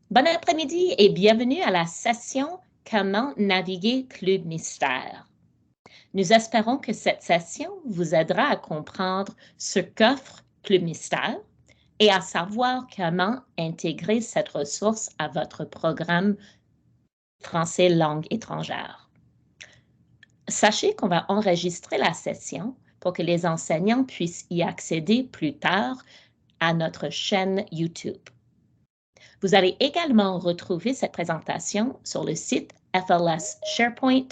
Bon après-midi et bienvenue à la session Comment naviguer Club Mystère. Nous espérons que cette session vous aidera à comprendre ce qu'offre Club Mystère et à savoir comment intégrer cette ressource à votre programme français langue étrangère. Sachez qu'on va enregistrer la session pour que les enseignants puissent y accéder plus tard à notre chaîne YouTube. Vous allez également retrouver cette présentation sur le site FLS SharePoint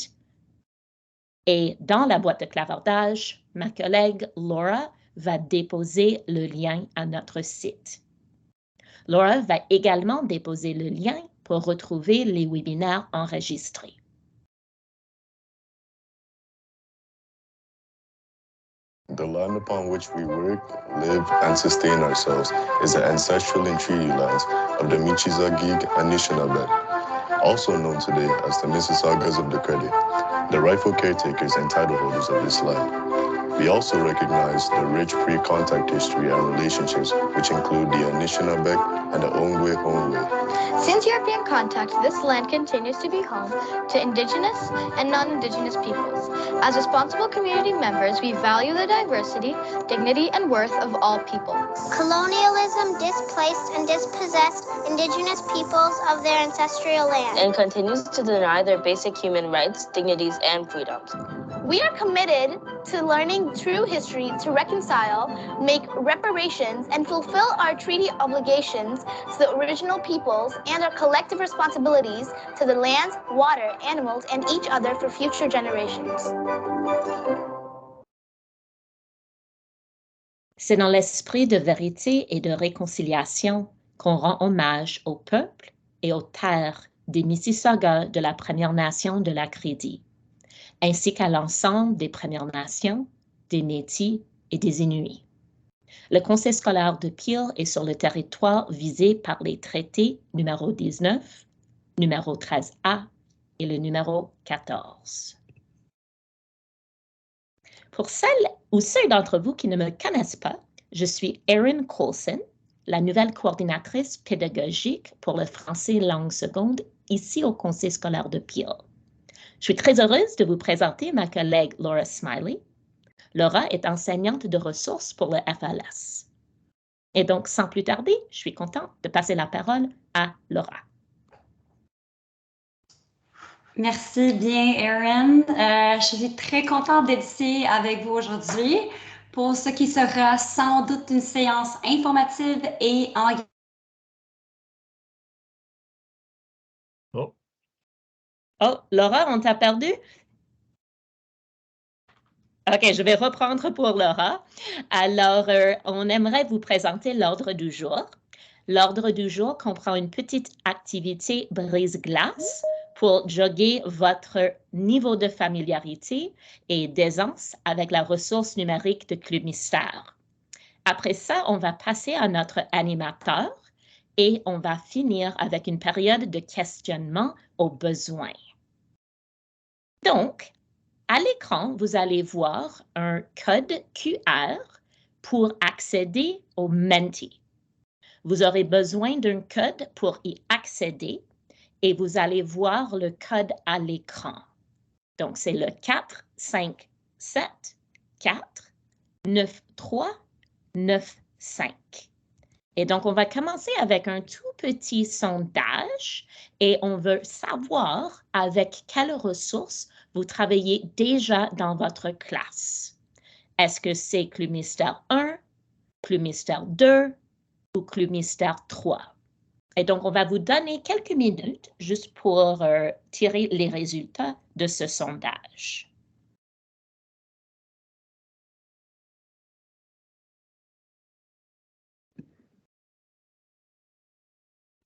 et dans la boîte de clavardage, ma collègue Laura va déposer le lien à notre site. Laura va également déposer le lien pour retrouver les webinaires enregistrés. The land upon which we work, live, and sustain ourselves is the ancestral and treaty lands of the Michizagig Anishinaabe, also known today as the Mississaugas of the Credit, the rightful caretakers and title holders of this land. We also recognize the rich pre-contact history and relationships, which include the Anishinaabe and the Ongwe. Since European contact, this land continues to be home to Indigenous and non-Indigenous peoples. As responsible community members, we value the diversity, dignity, and worth of all people. Colonialism displaced and dispossessed Indigenous peoples of their ancestral land and continues to deny their basic human rights, dignities, and freedoms. We are committed to learning true history to reconcile, make reparations, and fulfill our treaty obligations to the original peoples and our collective responsibilities to the lands, water, animals, and each other for future generations. C'est dans l'esprit de vérité et de réconciliation qu'on rend hommage au peuple et aux terres des Mississaugas de la Première Nation de la Crédit, ainsi qu'à l'ensemble des Premières Nations, des Métis et des Inuits. Le Conseil scolaire de Peel est sur le territoire visé par les traités numéro 19, numéro 13A et le numéro 14. Pour celles ou ceux d'entre vous qui ne me connaissent pas, je suis Erin Coulson, la nouvelle coordinatrice pédagogique pour le français langue seconde ici au Conseil scolaire de Peel. Je suis très heureuse de vous présenter ma collègue Laura Smiley. Laura est enseignante de ressources pour le FLS. Et donc, sans plus tarder, je suis contente de passer la parole à Laura. Merci bien, Erin. Je suis très contente d'être ici avec vous aujourd'hui pour ce qui sera sans doute une séance informative et engagée. Oh, Laura, on t'a perdu? OK, je vais reprendre pour Laura. Alors, on aimerait vous présenter l'ordre du jour. L'ordre du jour comprend une petite activité brise-glace pour jauger votre niveau de familiarité et d'aisance avec la ressource numérique de Club Mystère. Après ça, on va passer à notre animateur et on va finir avec une période de questionnement aux besoins. Donc, à l'écran, vous allez voir un code QR pour accéder au Menti. Vous aurez besoin d'un code pour y accéder et vous allez voir le code à l'écran. Donc, c'est le 4, 5, 7, 4, 9, 3, 9, 5. Et donc, on va commencer avec un tout petit sondage et on veut savoir avec quelles ressources vous travaillez déjà dans votre classe. Est-ce que c'est Club Mystère 1, Club Mystère 2 ou Club Mystère 3? Et donc, on va vous donner quelques minutes juste pour tirer les résultats de ce sondage.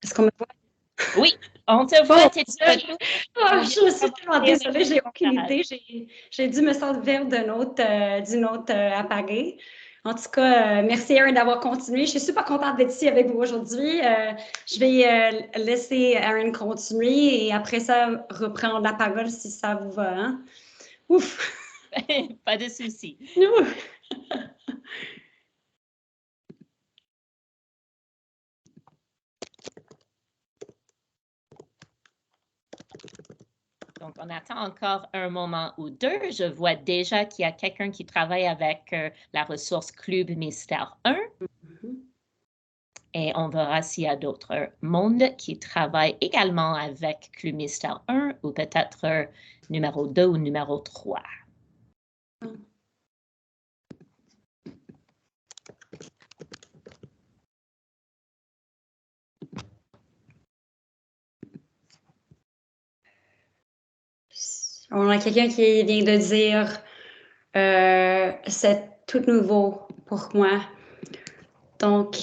Est-ce qu'on me voit? Oui, on te voit, t'es de retour. Oh, je suis tellement désolée, j'ai aucune montage. idée. J'ai dû me servir d'une autre appareil. En tout cas, merci Erin d'avoir continué. Je suis super contente d'être ici avec vous aujourd'hui. Je vais laisser Erin continuer et après ça, reprendre la parole si ça vous va. Hein? Ouf! Pas de souci. Donc, on attend encore un moment ou deux. Je vois déjà qu'il y a quelqu'un qui travaille avec la ressource Club Mystère 1. Et on verra s'il y a d'autres mondes qui travaillent également avec Club Mystère 1 ou peut-être numéro 2 ou numéro 3. On a quelqu'un qui vient de dire c'est tout nouveau pour moi. Donc,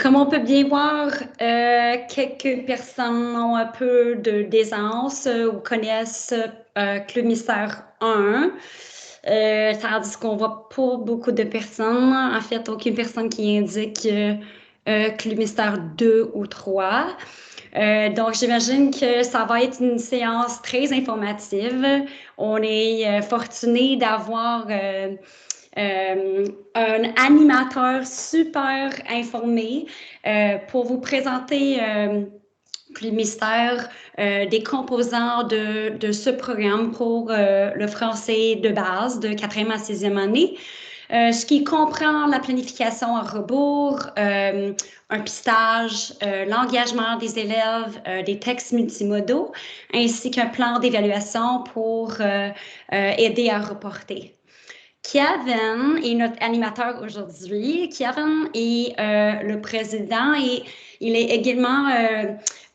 comme on peut bien voir, quelques personnes ont un peu de d'aisance ou connaissent Club Mystère 1. Tandis qu'on voit pas beaucoup de personnes, en fait, aucune personne qui indique Club Mystère 2 ou 3. Donc, j'imagine que ça va être une séance très informative. On est fortuné d'avoir un animateur super informé pour vous présenter le mystère des composants de ce programme pour le français de base de 4e à 6e année. Ce qui comprend la planification en rebours, un pistage, l'engagement des élèves, des textes multimodaux, ainsi qu'un plan d'évaluation pour aider à reporter. Kevin est notre animateur aujourd'hui. Kevin est le président et il est également,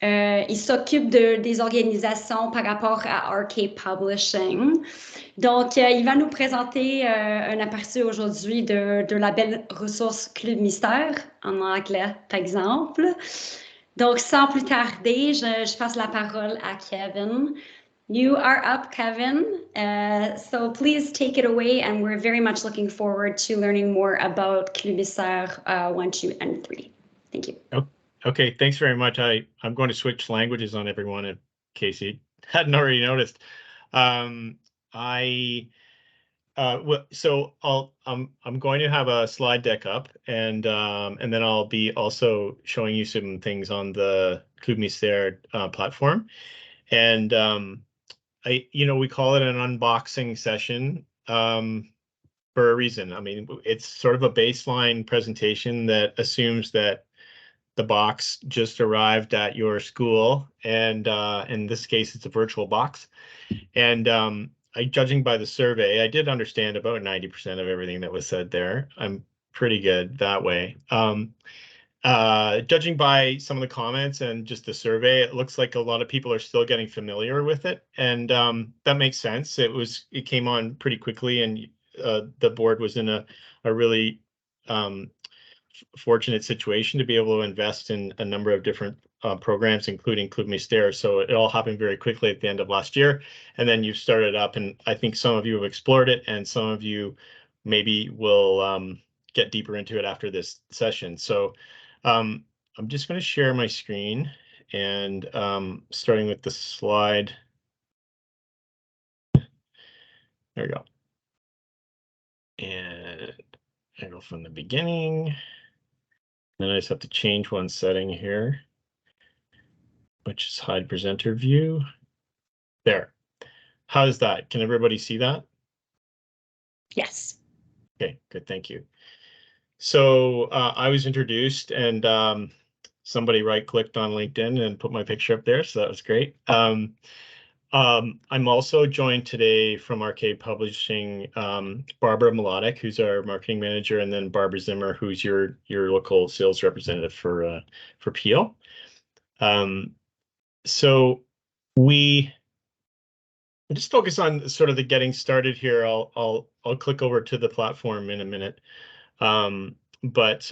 il s'occupe des organisations par rapport à RK Publishing. Donc, il va nous présenter un aperçu aujourd'hui de la belle ressource Club Mystère, en anglais par exemple. Donc, sans plus tarder, je passe la parole à Kevin. You are up, Kevin. So please take it away, and we're very much looking forward to learning more about Club Mystère 1, 2, and 3. Thank you. Okay, thanks very much. I'm going to switch languages on everyone in case you hadn't already noticed. So I'm going to have a slide deck up, and then I'll be also showing you some things on the Club Mystère platform, and we call it an unboxing session for a reason. I mean, it's sort of a baseline presentation that assumes that the box just arrived at your school, and in this case, it's a virtual box. And judging by the survey, I did understand about 90% of everything that was said there. I'm pretty good that way. Judging by some of the comments and just the survey, it looks like a lot of people are still getting familiar with it, and that makes sense. It came on pretty quickly, and the board was in a really fortunate situation to be able to invest in a number of different programs, including Club Mystère. So it all happened very quickly at the end of last year, and then you started up, and I think some of you have explored it, and some of you maybe will get deeper into it after this session. So I'm just going to share my screen, and starting with the slide. There we go. And I go from the beginning. Then I just have to change one setting here, which is hide presenter view. There. How is that? Can everybody see that? Yes. Okay, good. Thank you. So I was introduced, and somebody right-clicked on LinkedIn and put my picture up there, so that was great. I'm also joined today from RK Publishing, Barbara Melodic, who's our marketing manager, and then Barbara Zimmer, who's your local sales representative for Peel. So we just focus on sort of the getting started here. I'll click over to the platform in a minute. But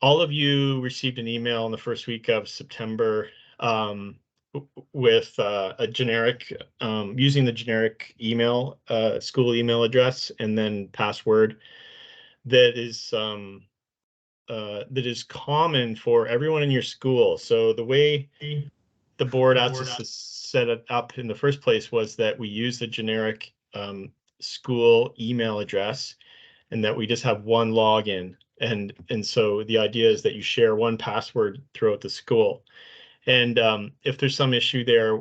all of you received an email in the first week of September with a generic, using the generic email, school email address, and then password that is common for everyone in your school. So the way the board asked us to set it up in the first place was that we use the generic school email address, and that we just have one login. And so the idea is that you share one password throughout the school. And if there's some issue there,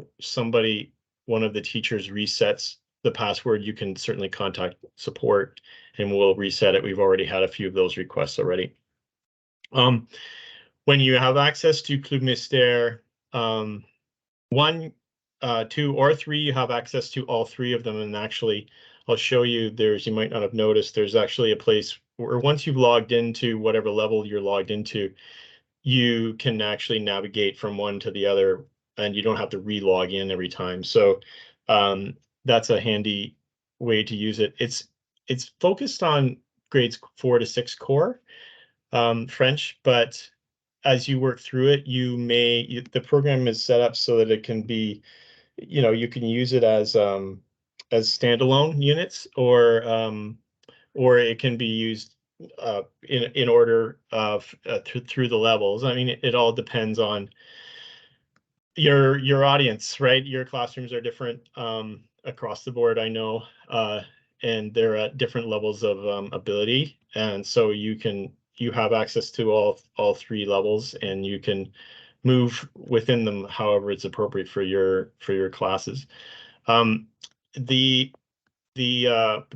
one of the teachers resets the password, you can certainly contact support and we'll reset it. We've already had a few of those requests already. When you have access to Club Mystère 1, 2, or 3, you have access to all 3 of them. And actually, I'll show you, you might not have noticed, there's actually a place where once you've logged into whatever level you're logged into, you can actually navigate from one to the other, and you don't have to re-log in every time. So that's a handy way to use it. It's focused on grades 4 to 6 core French, but as you work through it, the program is set up so that it can be, you can use it as standalone units, or it can be used in order of through the levels. I mean, it all depends on your audience, right? Your classrooms are different across the board, I know, and they're at different levels of ability, and so you have access to all 3 levels, and you can move within them however it's appropriate for your classes. The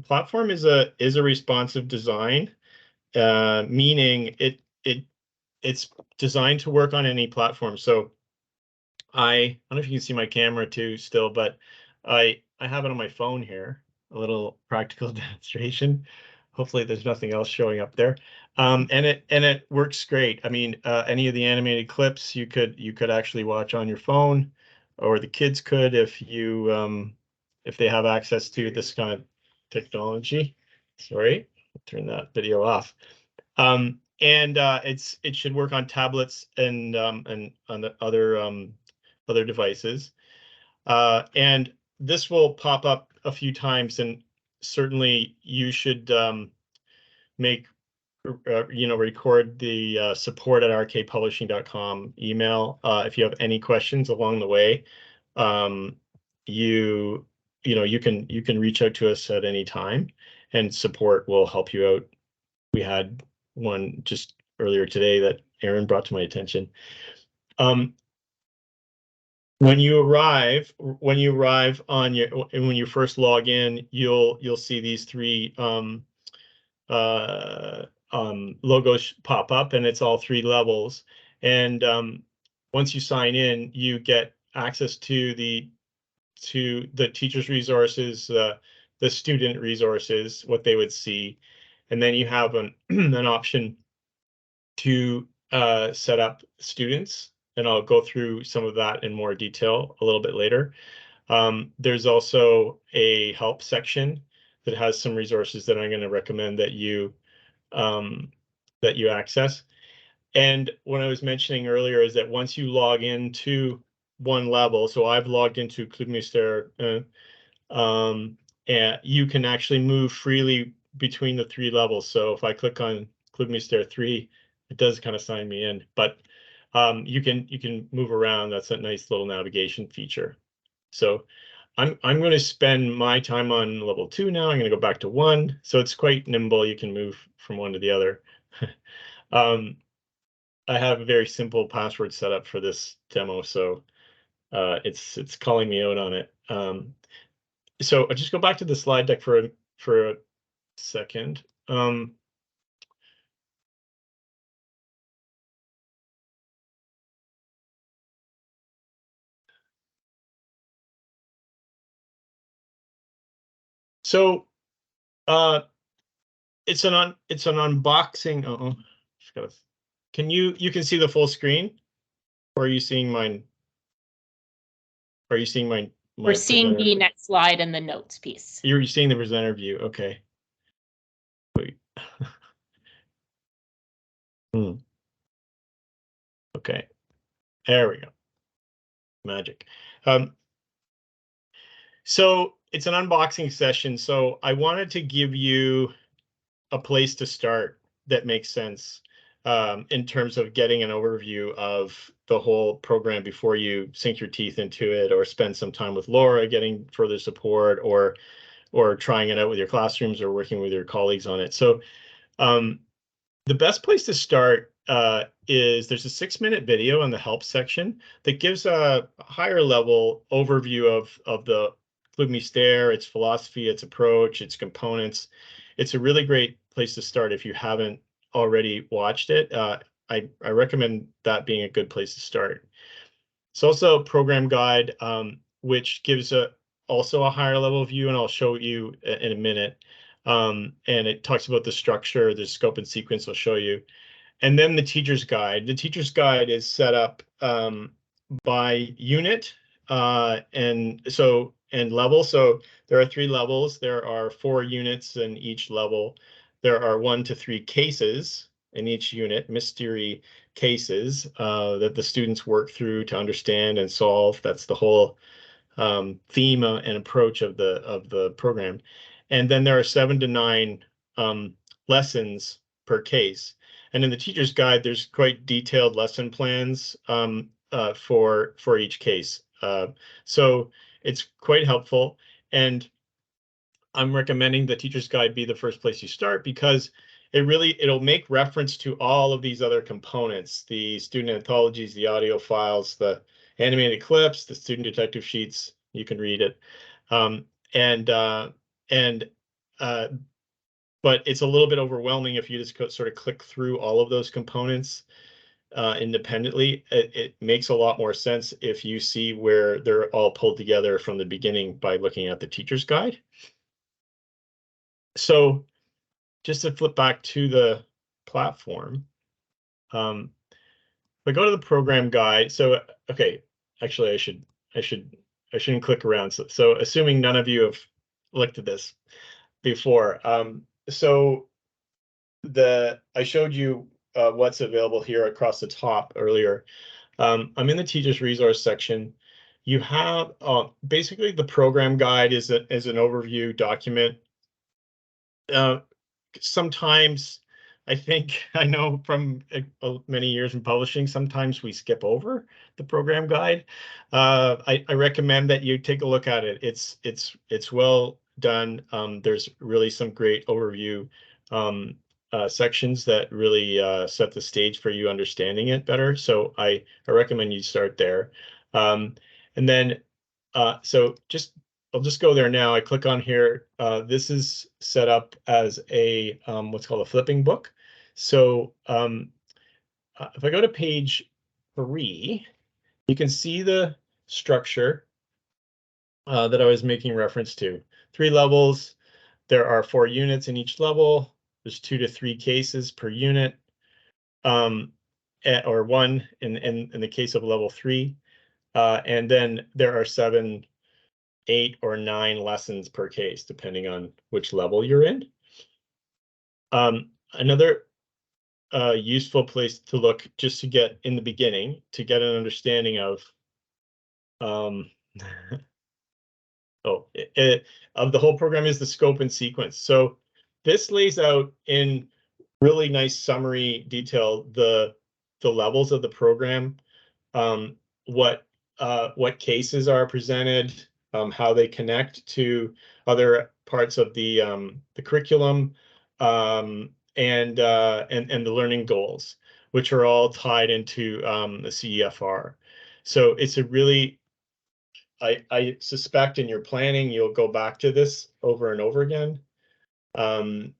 platform is a responsive design, meaning it's designed to work on any platform. So I don't know if you can see my camera too still, but I have it on my phone here, a little practical demonstration. Hopefully there's nothing else showing up there. And it works great. I mean, any of the animated clips you could actually watch on your phone, or the kids could if they have access to this kind of technology. Sorry, I'll turn that video off. And it should work on tablets and on the other devices. And this will pop up a few times, and certainly you should record the support@rkpublishing.com email if you have any questions along the way. You can reach out to us at any time, and support will help you out. We had one just earlier today that Aaron brought to my attention. When you arrive when you first log in, you'll see these 3 logos pop up, and it's all 3 levels. And once you sign in, you get access to the teacher's resources, the student resources, what they would see, and then you have an option to set up students, and I'll go through some of that in more detail a little bit later. There's also a help section that has some resources that I'm going to recommend that you access. And what I was mentioning earlier is that once you log into one level, so I've logged into Club Mystère, and you can actually move freely between the 3 levels. So if I click on Club Mystère 3, it does kind of sign me in, but you can move around. That's a nice little navigation feature. So I'm going to spend my time on level 2 now. I'm going to go back to 1. So it's quite nimble. You can move from one to the other. I have a very simple password set up for this demo, so it's calling me out on it. So I'll just go back to the slide deck for a second. So it's an unboxing. You can see the full screen, or are you seeing mine? Are you seeing mine? We're seeing the next slide and the notes piece. You're seeing the presenter view. Okay. Wait. Okay. There we go. magic. So it's an unboxing session. So I wanted to give you a place to start that makes sense in terms of getting an overview of the whole program before you sink your teeth into it, or spend some time with Laura getting further support, or trying it out with your classrooms or working with your colleagues on it. So the best place to start is there's a 6-minute video in the help section that gives a higher level overview of the Club Mystère, its philosophy, its approach, its components. It's a really great place to start if you haven't already watched it. I recommend that being a good place to start. It's also a program guide, which gives also a higher level view, and I'll show you in a minute. And it talks about the structure, the scope and sequence I'll show you. And then the teacher's guide. The teacher's guide is set up by unit and level. So there are 3 levels. There are 4 units in each level. There are 1 to 3 cases in each unit, mystery cases that the students work through to understand and solve. That's the whole theme and approach of the program. And then there are 7 to 9 lessons per case. And in the teacher's guide, there's quite detailed lesson plans for each case. So it's quite helpful. And I'm recommending the teacher's guide be the first place you start, because it'll make reference to all of these other components: the student anthologies, the audio files, the animated clips, the student detective sheets. You can read it. But it's a little bit overwhelming if you just sort of click through all of those components independently. It makes a lot more sense if you see where they're all pulled together from the beginning by looking at the teacher's guide. So just to flip back to the platform, if I go to the program guide, so okay, actually I shouldn't click around. So assuming none of you have looked at this before, so I showed you what's available here across the top earlier. I'm in the teacher's resource section. You have basically the program guide is an overview document. Sometimes I know from many years in publishing, sometimes we skip over the program guide. I recommend that you take a look at it. It's well done. There's really some great overview sections that really set the stage for you understanding it better. So I recommend you start there. And then so I'll just go there now. I click on here. This is set up as a what's called a flipping book. So if I go to page 3, you can see the structure that I was making reference to. 3 levels. There are 4 units in each level. There's 2 to 3 cases per unit, or 1 in the case of level 3. And then there are 7, 8, or 9 lessons per case, depending on which level you're in. Another useful place to look, just to get in the beginning, to get an understanding of of the whole program, is the scope and sequence. So this lays out in really nice summary detail the levels of the program, what cases are presented, how they connect to other parts of the curriculum, and the learning goals, which are all tied into the CEFR. So it's a really, I suspect in your planning you'll go back to this over and over again to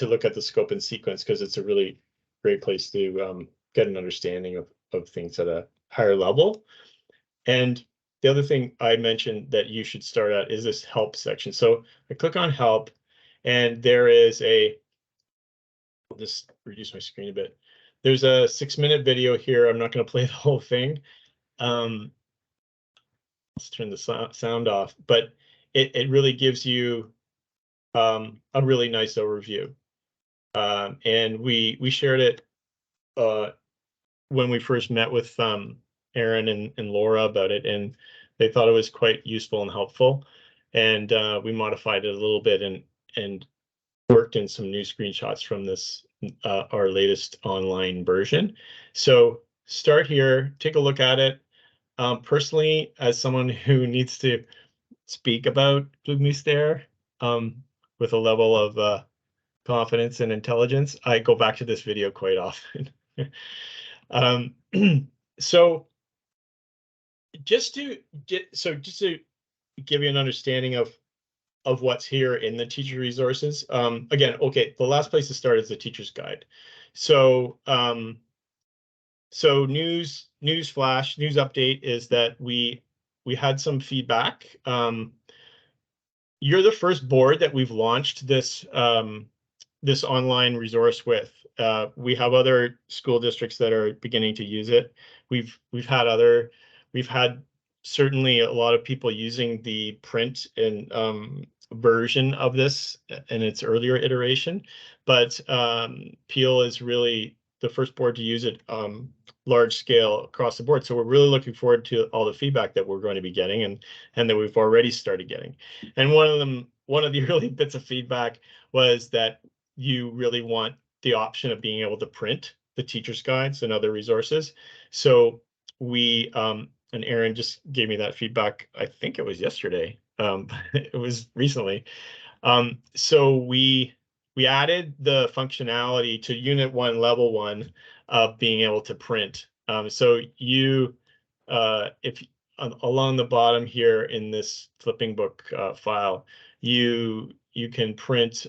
look at the scope and sequence, because it's a really great place to get an understanding of things at a higher level. And the other thing I mentioned that you should start at is this help section. So I click on help, and there is I'll just reduce my screen a bit. There's a 6-minute video here. I'm not going to play the whole thing. Let's turn the sound off, but it really gives you a really nice overview. And we shared it when we first met with Aaron and Laura about it, and they thought it was quite useful and helpful. And we modified it a little bit and worked in some new screenshots from this, our latest online version. So start here, take a look at it. Personally, as someone who needs to speak about Club Mystère with a level of confidence and intelligence, I go back to this video quite often. So just to give you an understanding of what's here in the teacher resources. Again, okay, the last place to start is the teacher's guide. So news flash, news update is that we had some feedback. You're the first board that we've launched this this online resource with. We have other school districts that are beginning to use it. We've had certainly a lot of people using the print and version of this in its earlier iteration, but Peel is really the first board to use it large scale across the board. So we're really looking forward to all the feedback that we're going to be getting and that we've already started getting. And one of the early bits of feedback was that you really want the option of being able to print the teacher's guides and other resources. So we and Aaron just gave me that feedback. I think it was yesterday. It was recently. So we added the functionality to Unit 1, Level 1 of being able to print. So you, if along the bottom here in this flipping book file, you can print.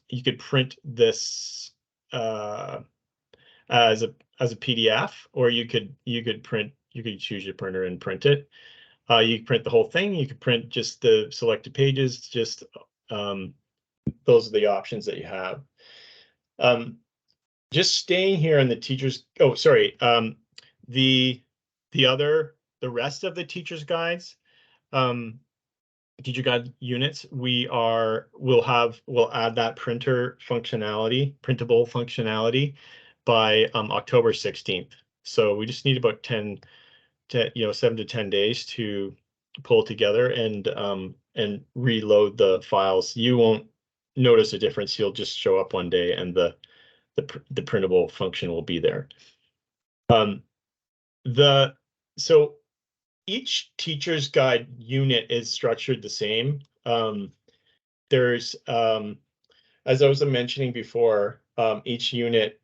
You could print this as a PDF, or you could choose your printer and print it. You can print the whole thing. You can print just the selected pages. Just those are the options that you have. Just staying here in the teachers. Oh, sorry. The rest of the teachers guides, teacher guide units, we'll add that printable functionality by October 16th. So we just need about 7 to 10 days to pull together and reload the files. You won't notice a difference. You'll just show up one day and the printable function will be there. So each teacher's guide unit is structured the same. There's, as I was mentioning before, each unit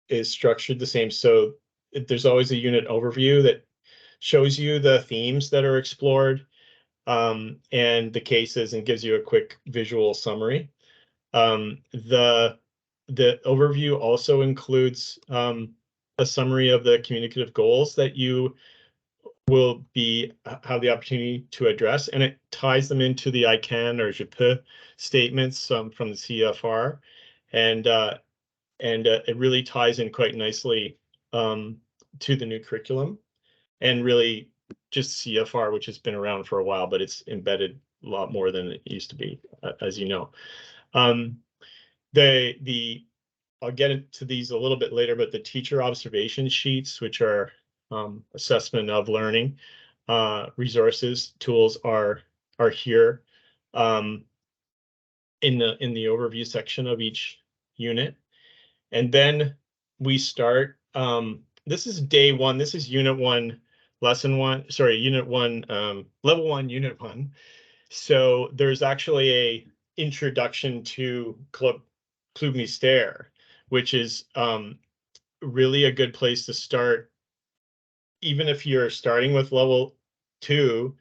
is structured the same. So there's always a unit overview that shows you the themes that are explored and the cases and gives you a quick visual summary. The overview also includes a summary of the communicative goals that you will have the opportunity to address, and it ties them into the I can or je peux statements from the CFR, and it really ties in quite nicely to the new curriculum, and really just CFR, which has been around for a while, but it's embedded a lot more than it used to be, as you know. I'll get into these a little bit later, but the teacher observation sheets, which are assessment of learning resources, tools are here in the overview section of each unit. And then we start, this is day 1, this is Unit 1, Lesson 1, sorry, Unit 1, Level 1, Unit 1. So there's actually a introduction to Club Mystère, which is really a good place to start. Even if you're starting with Level 2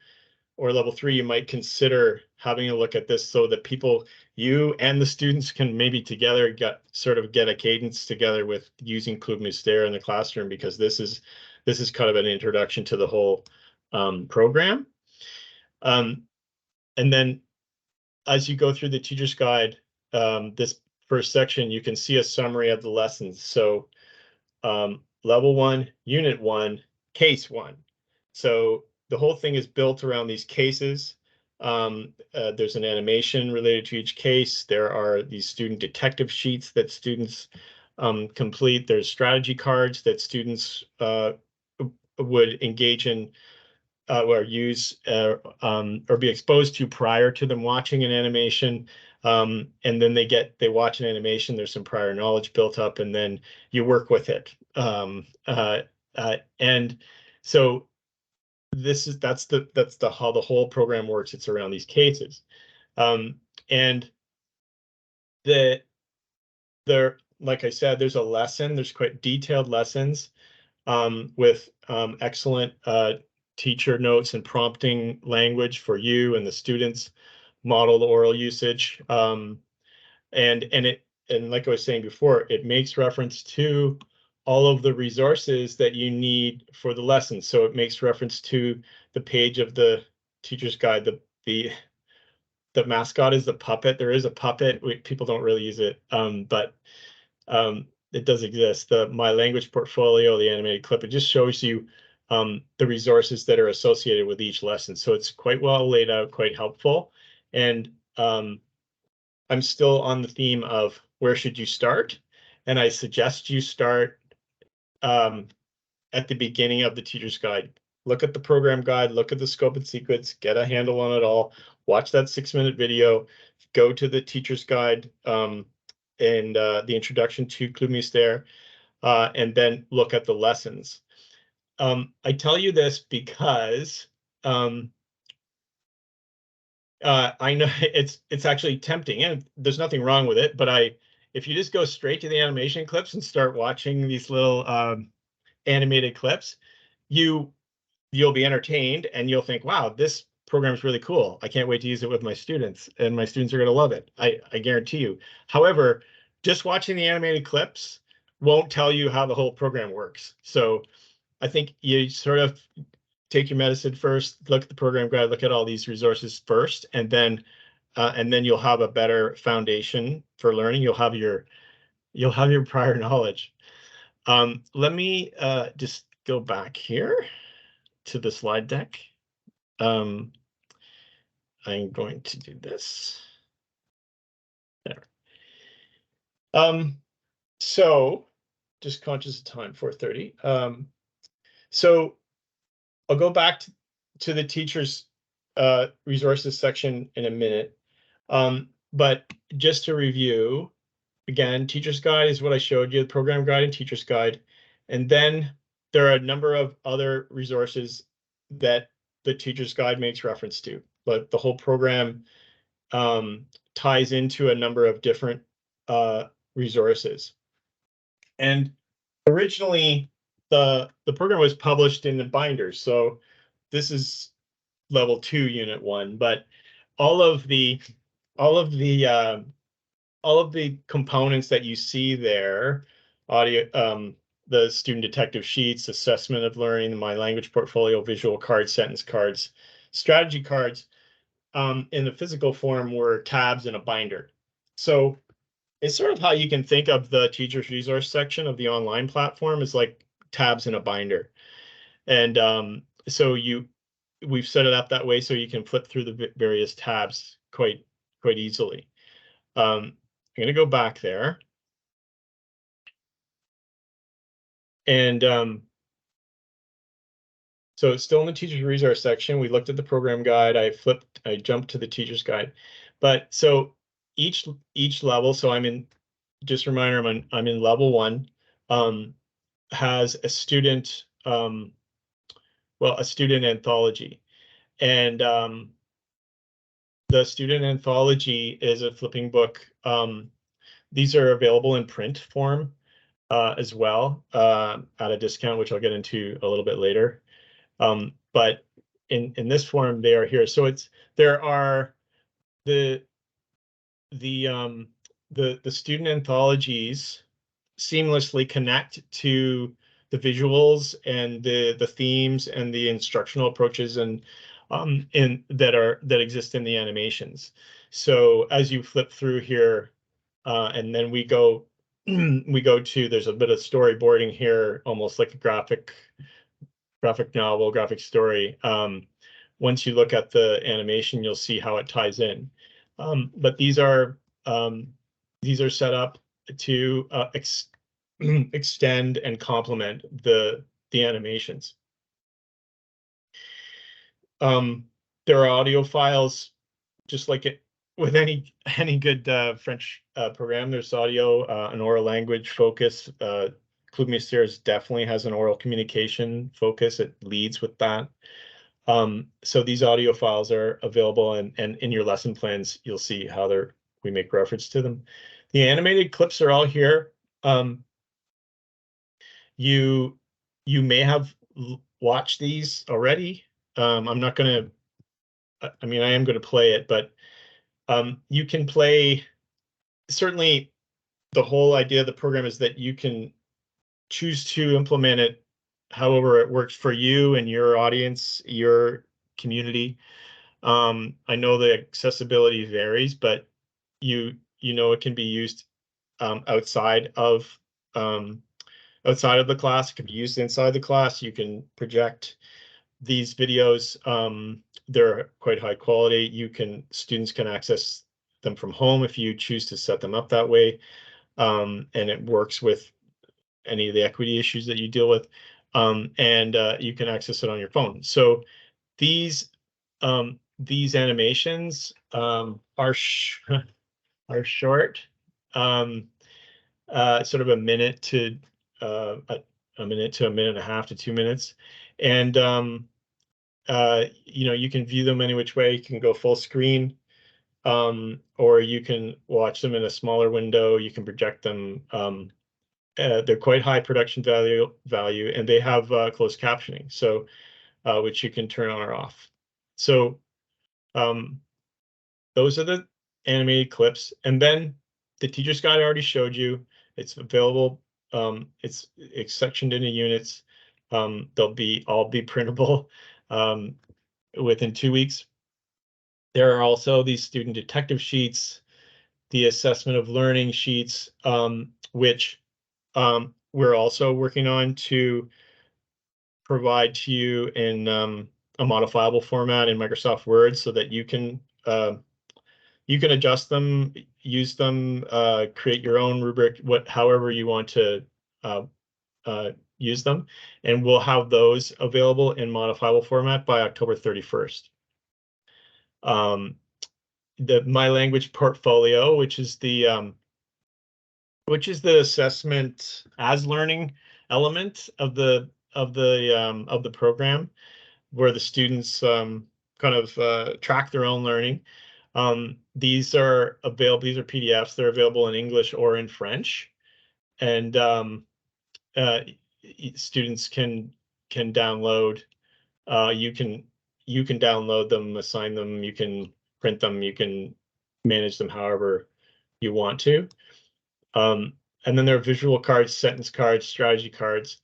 or Level 3, you might consider having a look at this so that you and the students can maybe together get a cadence together with using Club Mystère in the classroom, because this is kind of an introduction to the whole program. And then as you go through the teacher's guide, this first section, you can see a summary of the lessons. So Level 1, Unit 1, Case 1. So the whole thing is built around these cases. There's an animation related to each case. There are these student detective sheets that students complete. There's strategy cards that students would engage in or use or be exposed to prior to them watching an animation. And then they watch an animation, there's some prior knowledge built up, and then you work with it. And so that's how the whole program works. It's around these cases. And like I said, there's a lesson, there's quite detailed lessons with excellent teacher notes and prompting language for you and the students, model oral usage. And like I was saying before, it makes reference to all of the resources that you need for the lesson. So it makes reference to the page of the teacher's guide. The mascot is the puppet. There is a puppet. People don't really use it, but it does exist. The My Language portfolio, the animated clip, it just shows you the resources that are associated with each lesson. So it's quite well laid out, quite helpful. And I'm still on the theme of where should you start? And I suggest you start at the beginning of the teacher's guide. Look at the program guide, look at the scope and sequence, get a handle on it all, watch that 6-minute video, go to the teacher's guide and the introduction to Club Mystère, and then look at the lessons. I tell you this because I know it's actually tempting, and there's nothing wrong with it, but if you just go straight to the animation clips and start watching these little animated clips, you'll be entertained and you'll think, wow, this program is really cool. I can't wait to use it with my students, and my students are going to love it. I guarantee you. However, just watching the animated clips won't tell you how the whole program works. So I think you sort of take your medicine first, look at the program guide, look at all these resources first, and then you'll have a better foundation for learning. You'll have your prior knowledge. Let me just go back here to the slide deck. I'm going to do this. There. So just conscious of time, 4:30. So I'll go back to the teacher's resources section in a minute. But just to review, again, teacher's guide is what I showed you, the program guide and teacher's guide. And then there are a number of other resources that the teacher's guide makes reference to, but the whole program ties into a number of different resources. And originally, the program was published in the binders. So this is level 2, unit 1, but all of the components that you see there, audio, the student detective sheets, assessment of learning, the My Language portfolio, visual cards, sentence cards, strategy cards, in the physical form were tabs in a binder. So it's sort of how you can think of the teacher's resource section of the online platform as like tabs in a binder. And so we've set it up that way so you can flip through the various tabs quite easily. I'm going to go back there. And so it's still in the teacher's resource section. We looked at the program guide. I jumped to the teacher's guide. But so each level, so just a reminder, I'm in level 1, has a student, a student anthology. And the student anthology is a flipping book. These are available in print form as well at a discount, which I'll get into a little bit later. But in this form, they are here. So there are the student anthologies seamlessly connect to the visuals and the themes and the instructional approaches and that exist in the animations. So as you flip through here, and then we go to, there's a bit of storyboarding here, almost like a graphic novel, graphic story. Once you look at the animation, you'll see how it ties in. But these are set up to extend and complement the animations. There are audio files, just like it with any good French program. There's audio, an oral language focus. Club Mystère definitely has an oral communication focus. It leads with that. So these audio files are available, and in your lesson plans, you'll see how we make reference to them. The animated clips are all here. You may have watched these already. I'm not going to, I mean, I am going to play it, but you can play, certainly the whole idea of the program is that you can choose to implement it however it works for you and your audience, your community. I know the accessibility varies, but you know it can be used outside of the class. It can be used inside the class. You can project these videos. They're quite high quality. Students can access them from home if you choose to set them up that way, and it works with any of the equity issues that you deal with, and you can access it on your phone. So these animations are short, sort of a minute to a minute to a minute and a half to 2 minutes, and you know, you can view them any which way. You can go full screen, or you can watch them in a smaller window. You can project them. They're quite high production value, and they have closed captioning, so which you can turn on or off. So those are the animated clips, and then the teacher's guide I already showed you. It's available. It's sectioned into units. They'll all be printable within 2 weeks. There are also these student detective sheets, the assessment of learning sheets, which we're also working on to provide to you in a modifiable format in Microsoft Word, so that you can adjust them, use them, create your own rubric, however you want to use them, and we'll have those available in modifiable format by October 31st. The My Language portfolio, which is the assessment as learning element of the program, where the students kind of track their own learning. These are available. These are PDFs. They're available in English or in French, and students can download. You can download them, assign them. You can print them. You can manage them however you want to. And then there are visual cards, sentence cards, strategy cards.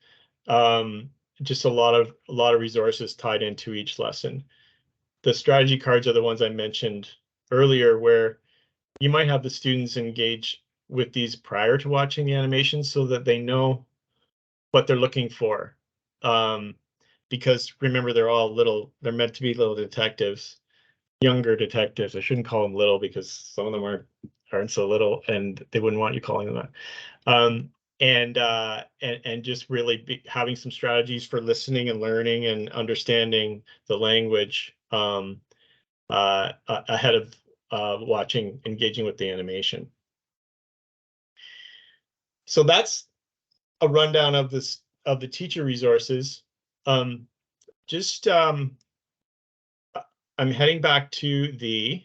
Just a lot of resources tied into each lesson. The strategy cards are the ones I mentioned earlier, where you might have the students engage with these prior to watching the animation, so that they know what they're looking for. Because remember, they're meant to be little detectives, younger detectives. I shouldn't call them little, because some of them aren't so little, and they wouldn't want you calling them that. And just really having some strategies for listening and learning and understanding the language ahead of engaging with the animation. So that's a rundown of the teacher resources. I'm heading back to the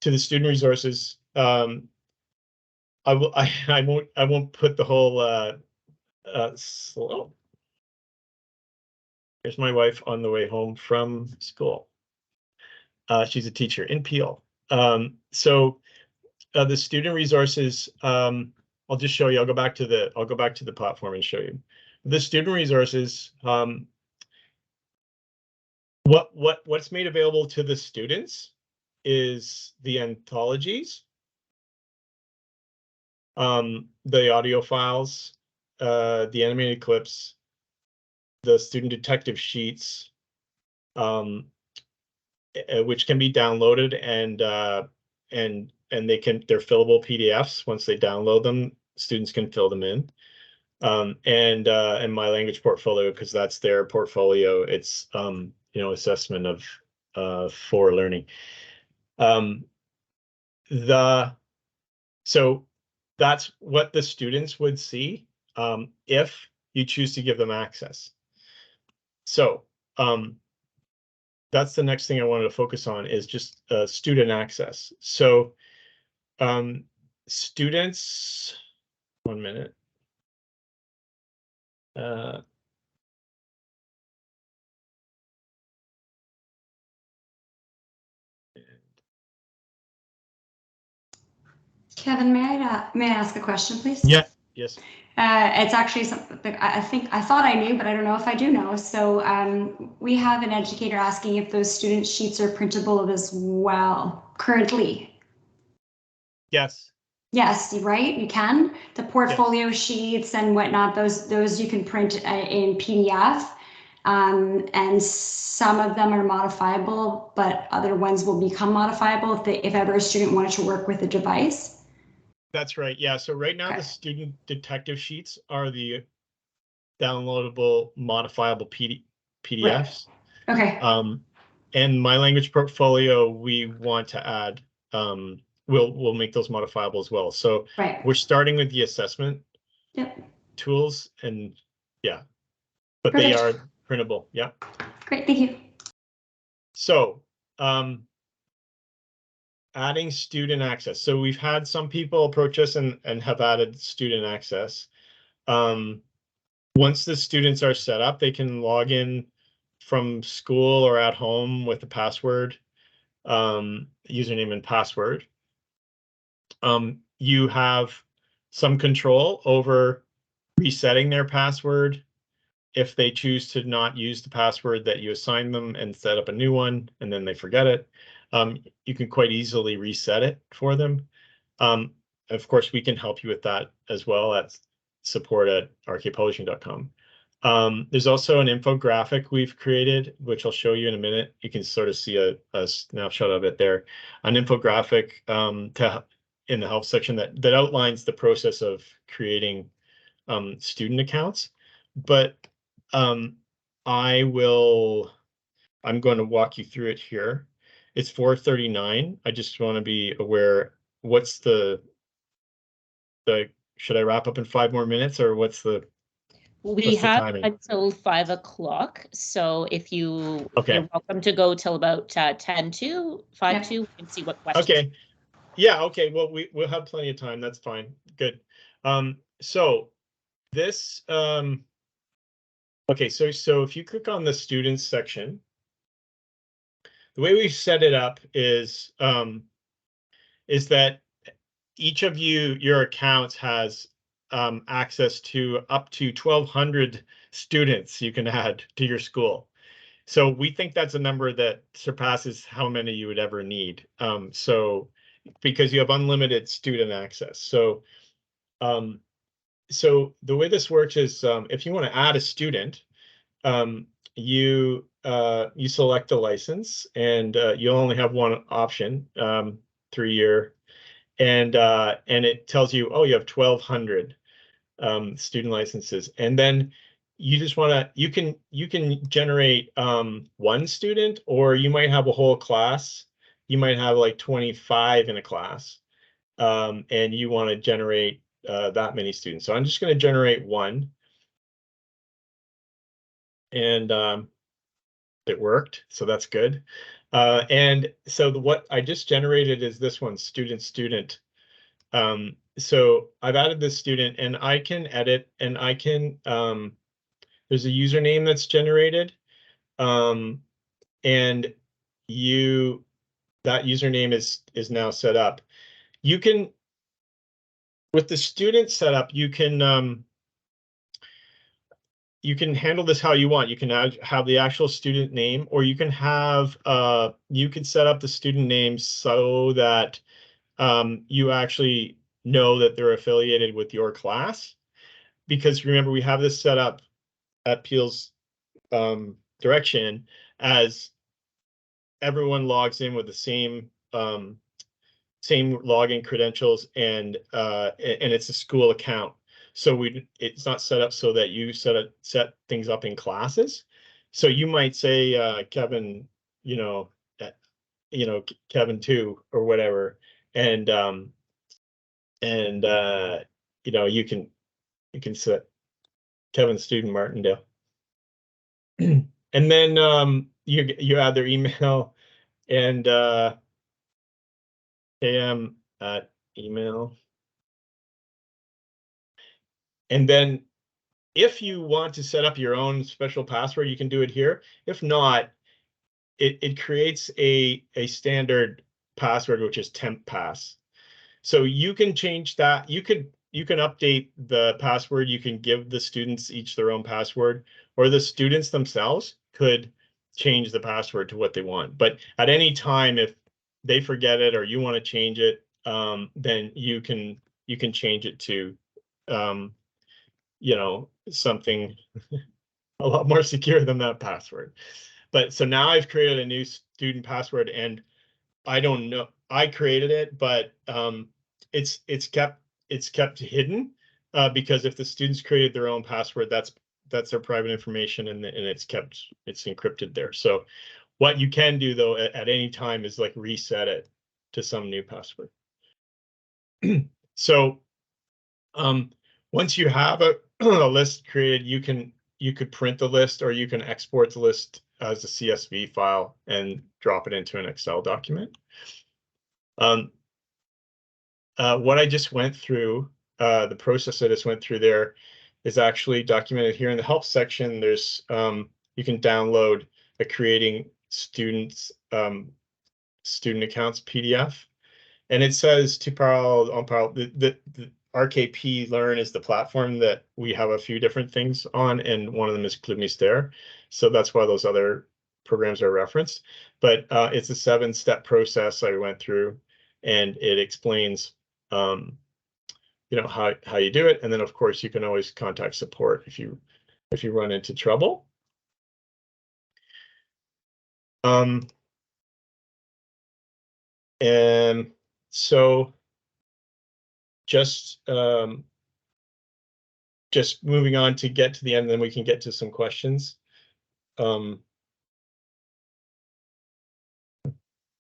student resources. I won't put the whole slow. Here's my wife on the way home from school. She's a teacher in Peel. So the student resources, I'll just show you. I'll go back to the platform and show you the student resources. What's made available to the students is the anthologies, the audio files, the animated clips, the student detective sheets, which can be downloaded, and they're fillable PDFs. Once they download them, students can fill them in. and my language portfolio, because that's their portfolio. It's assessment of for learning. So that's what the students would see if you choose to give them access. So that's the next thing I wanted to focus on, is just student access. So students, 1 minute. Kevin, may I ask a question, please? Yeah. Yes. It's actually something I thought I knew, but I don't know if I do know. So we have an educator asking if those student sheets are printable as well currently. Yes. Yes, right. You can. The portfolio sheets and whatnot. Those you can print in PDF, and some of them are modifiable, but other ones will become modifiable if ever a student wanted to work with a device. That's right. Yeah. So right now, the student detective sheets are the downloadable, modifiable PDFs. Right. Okay. And my language portfolio, we want to add, we'll make those modifiable as well. So we're starting with the assessment tools, and yeah, but Perfect. They are printable. Yeah. Great. Thank you. So adding student access. So we've had some people approach us and have added student access. Once the students are set up, they can log in from school or at home with the password, username and password. You have some control over resetting their password if they choose to not use the password that you assigned them and set up a new one, and then they forget it. You can quite easily reset it for them. Of course, we can help you with that as well at support@rkpublishing.com. There's also an infographic we've created, which I'll show you in a minute. You can sort of see a snapshot of it there. An infographic in the help section that outlines the process of creating student accounts. But I'm going to walk you through it here. It's 4:39. I just want to be aware, what's the should I wrap up in 5 more minutes, or what's the have until 5 o'clock. So if you're welcome to go till about 10 to 5 to and see what questions. Okay. Yeah. Okay. Well, we'll have plenty of time. That's fine. Good. So this, okay. So if you click on the students section, the way we've set it up is that each of your accounts has access to up to 1,200 students you can add to your school. So we think that's a number that surpasses how many you would ever need. So because you have unlimited student access. So so the way this works is if you want to add a student, you select a license, and you only have one option, 3-year. And it tells you, oh, you have 1,200 student licenses, and then you just want to, you can generate one student, or you might have a whole class. You might have like 25 in a class, and you want to generate that many students. So I'm just going to generate one, and it worked, so that's good. And so what I just generated is this one, student. So I've added this student, and I can edit, and I can, there's a username that's generated, and that username is now set up. You can, with the student setup, you can handle this how you want. You can have the actual student name, or you can have, you can set up the student name so that you actually know that they're affiliated with your class. Because remember, we have this set up at Peel's direction as everyone logs in with the same login credentials, and it's a school account. So it's not set up so that you set things up in classes. So you might say, Kevin, Kevin 2 or whatever, and you can set Kevin student Martindale, and then you add their email and am at email, and then if you want to set up your own special password, you can do it here. If not, it creates a standard password, which is temp pass. So you can change that. You can update the password. You can give the students each their own password, or the students themselves could change the password to what they want. But at any time, if they forget it or you want to change it, then you can change it to something a lot more secure than that password. But so now I've created a new student password, and I don't know, I created it, but it's kept hidden because if the students created their own password, that's their private information, and it's encrypted there. So what you can do though at any time is like reset it to some new password. So once you have a list created, you could print the list, or you can export the list as a CSV file and drop it into an Excel document. What I just went through, the process I just went through there, is actually documented here in the help section. There's you can download a creating student accounts PDF, and it says to parallel the RKP Learn is the platform that we have a few different things on, and one of them is Club Mystère. So that's why those other programs are referenced. But it's a 7-step process I went through, and it explains how you do it. And then of course you can always contact support if you run into trouble. And so just moving on to get to the end, then we can get to some questions. One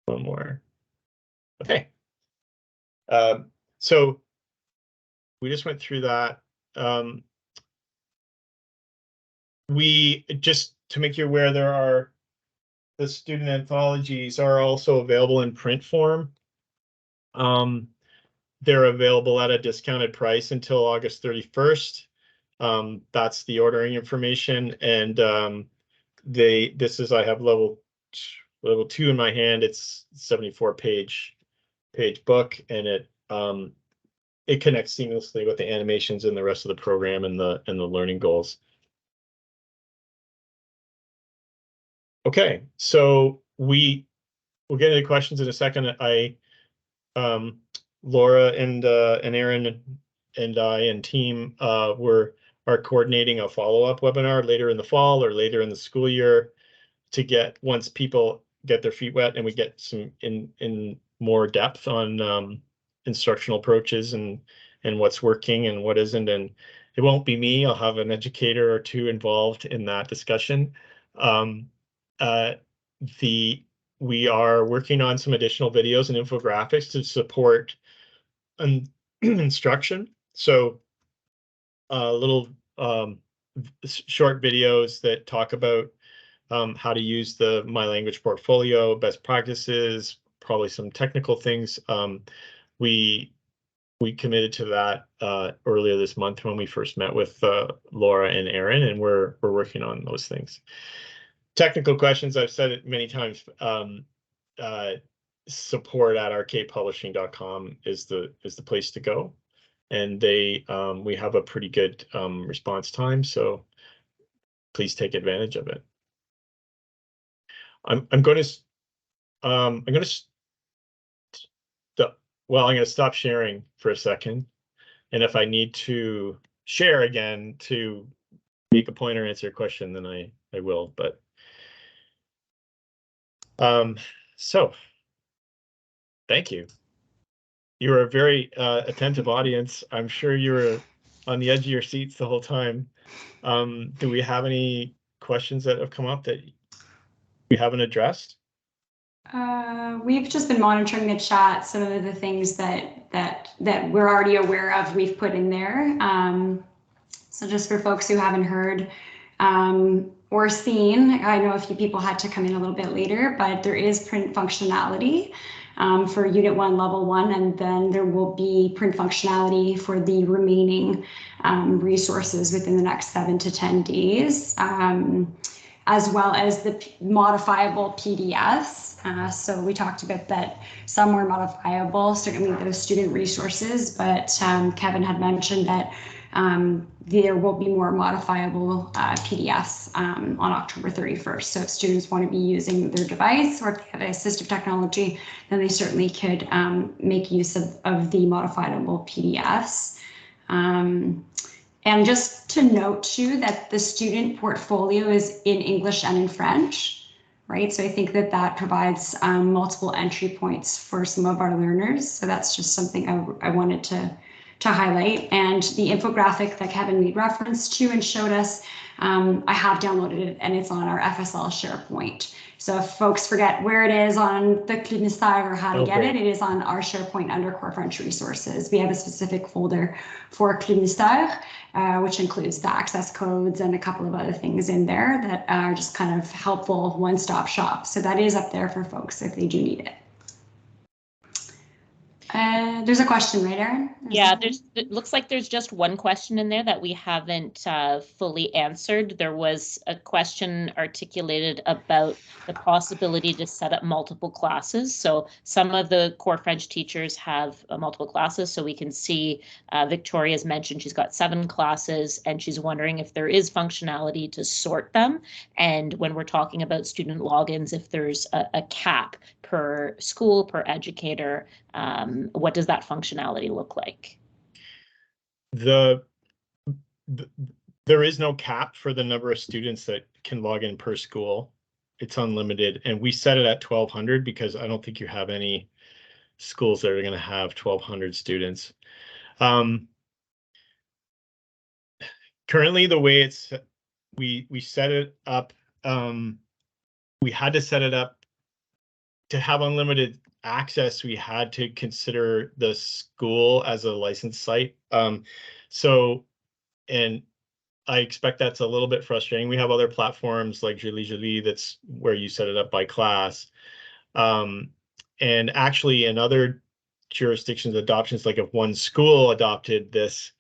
more. Okay. So we just went through that. We just, to make you aware, the student anthologies are also available in print form. They're available at a discounted price until August 31st. That's the ordering information, and I have level 2 in my hand. It's 74 page book, and it connects seamlessly with the animations and the rest of the program and the learning goals. Okay, so we'll get into questions in a second. Laura and Aaron and I and team are coordinating a follow-up webinar later in the fall or later in the school year to once people get their feet wet and we get some in more depth on instructional approaches and what's working and what isn't. And it won't be me. I'll have an educator or two involved in that discussion. We are working on some additional videos and infographics to support instruction. So little short videos that talk about how to use the My Language portfolio, best practices, probably some technical things. We committed to that earlier this month when we first met with Laura and Aaron, and we're working on those things. Technical questions, I've said it many times. Support at rkpublishing.com is the place to go, and we have a pretty good response time, so please take advantage of it. I'm going to stop sharing for a second, and if I need to share again to make a point or answer a question, then I will. But so thank you. You're a very attentive audience. I'm sure you're on the edge of your seats the whole time. Do we have any questions that have come up that we haven't addressed? We've just been monitoring the chat. Some of the things that we're already aware of, we've put in there. So just for folks who haven't heard or seen, I know a few people had to come in a little bit later, but there is print functionality for Unit 1, Level 1, and then there will be print functionality for the remaining resources within the next 7 to 10 days, as well as the modifiable PDFs. So we talked about that some were modifiable, certainly those student resources, but Kevin had mentioned that there will be more modifiable PDFs on October 31st. So if students want to be using their device or if they have assistive technology, then they certainly could make use of the modifiable PDFs. And just to note too that the student portfolio is in English and in French. Right, so I think that provides multiple entry points for some of our learners. So that's just something I wanted to highlight. And the infographic that Kevin made reference to and showed us, I have downloaded it and it's on our FSL SharePoint. So if folks forget where it is on the Club Mystère or how to get it, it is on our SharePoint under Core French Resources. We have a specific folder for Club Mystère, which includes the access codes and a couple of other things in there that are just kind of helpful one-stop shop. So that is up there for folks if they do need it. There's a question, right, Erin? Yeah, it looks like there's just one question in there that we haven't fully answered. There was a question articulated about the possibility to set up multiple classes. So some of the core French teachers have multiple classes. So we can see Victoria's mentioned she's got 7 classes and she's wondering if there is functionality to sort them. And when we're talking about student logins, if there's a cap per school, per educator, what does that functionality look like? There is no cap for the number of students that can log in per school. It's unlimited, and we set it at 1,200 because I don't think you have any schools that are going to have 1,200 students. Currently, the way it's we set it up, we had to set it up to have unlimited access. We had to consider the school as a licensed site. And I expect that's a little bit frustrating. We have other platforms like Julie, that's where you set it up by class. And actually in other jurisdictions, adoptions, like if one school adopted this,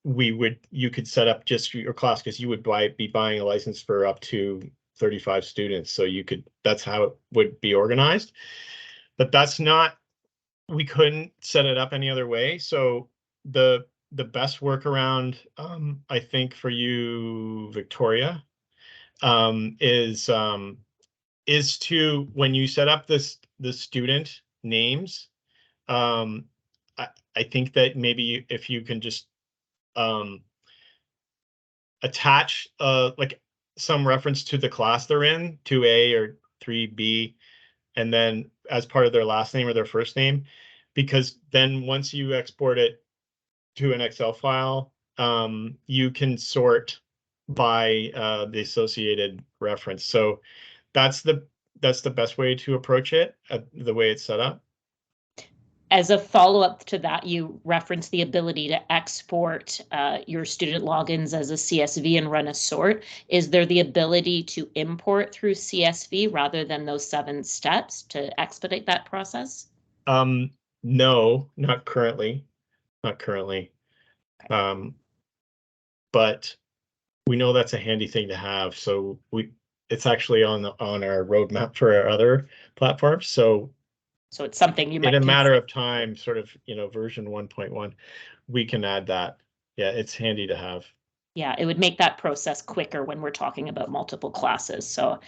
you could set up just your class because you would be buying a license for up to 35 students. So that's how it would be organized. But we couldn't set it up any other way. So the best workaround, I think for you, Victoria, is to, when you set up the student names, I think that maybe if you can just attach like some reference to the class they're in, 2A or 3B, and then as part of their last name or their first name, because then once you export it to an Excel file, you can sort by the associated reference. So that's the best way to approach it, the way it's set up. As a follow-up to that, you referenced the ability to export your student logins as a CSV and run a sort. Is there the ability to import through CSV rather than those 7 steps to expedite that process? No, not currently. Not currently. Okay. But we know that's a handy thing to have. So it's actually on our roadmap for our other platforms. So it's something you might in a matter of time, sort of, version 1.1, we can add that. Yeah, it's handy to have. Yeah, it would make that process quicker when we're talking about multiple classes. So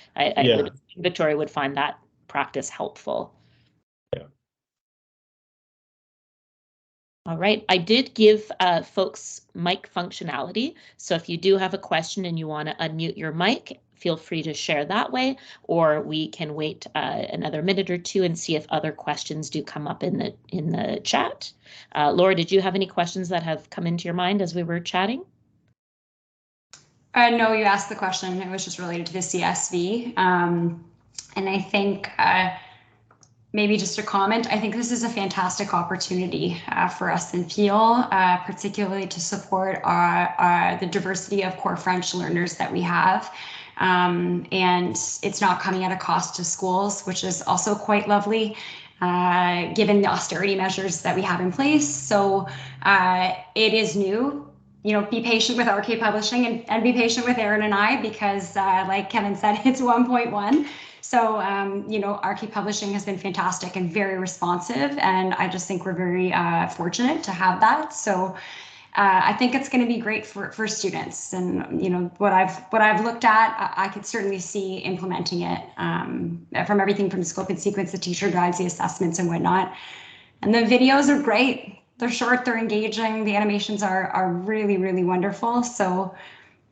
Victoria would find that practice helpful. Yeah. All right, I did give folks mic functionality. So if you do have a question and you want to unmute your mic, feel free to share that way, or we can wait another minute or two and see if other questions do come up in the chat. Laura, did you have any questions that have come into your mind as we were chatting? No, you asked the question. It was just related to the CSV. And I think maybe just a comment, I think this is a fantastic opportunity for us in Peel, particularly to support the diversity of core French learners that we have. And it's not coming at a cost to schools, which is also quite lovely, given the austerity measures that we have in place. So it is new. You know, be patient with RK Publishing and be patient with Erin and I, because like Kevin said, it's 1.1. So, you know, RK Publishing has been fantastic and very responsive, and I just think we're very fortunate to have that. So I think it's going to be great for students, and, you know, what I've looked at, I could certainly see implementing it from everything from scope and sequence, the teacher guides, the assessments and whatnot. And the videos are great. They're short, they're engaging, the animations are really, really wonderful. So,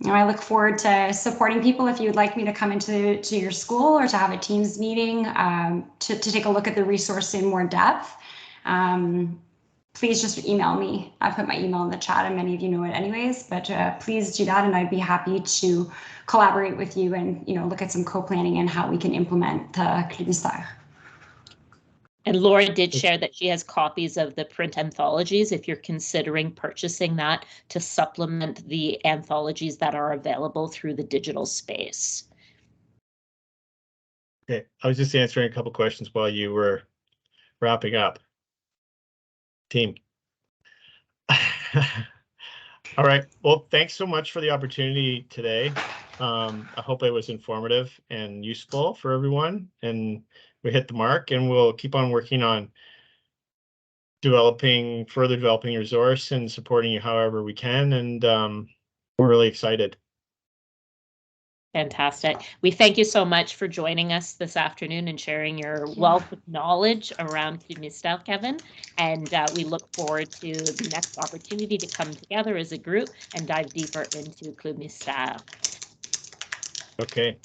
you know, I look forward to supporting people. If you would like me to come into your school or to have a Teams meeting to take a look at the resource in more depth, please just email me. I put my email in the chat and many of you know it anyways, but please do that, and I'd be happy to collaborate with you and, you know, look at some co-planning and how we can implement the mystère. And Laura did share that she has copies of the print anthologies if you're considering purchasing that to supplement the anthologies that are available through the digital space. Okay, I was just answering a couple questions while you were wrapping up. Team. All right, well, thanks so much for the opportunity today. I hope it was informative and useful for everyone, and we hit the mark, and we'll keep on working on further developing resource and supporting you however we can, and we're really excited. Fantastic. We thank you so much for joining us this afternoon and sharing your wealth of knowledge around Club Mystère, Kevin. And we look forward to the next opportunity to come together as a group and dive deeper into Club Mystère. Okay.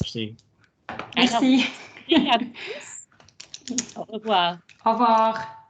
Merci. Merci. Au revoir. Au revoir.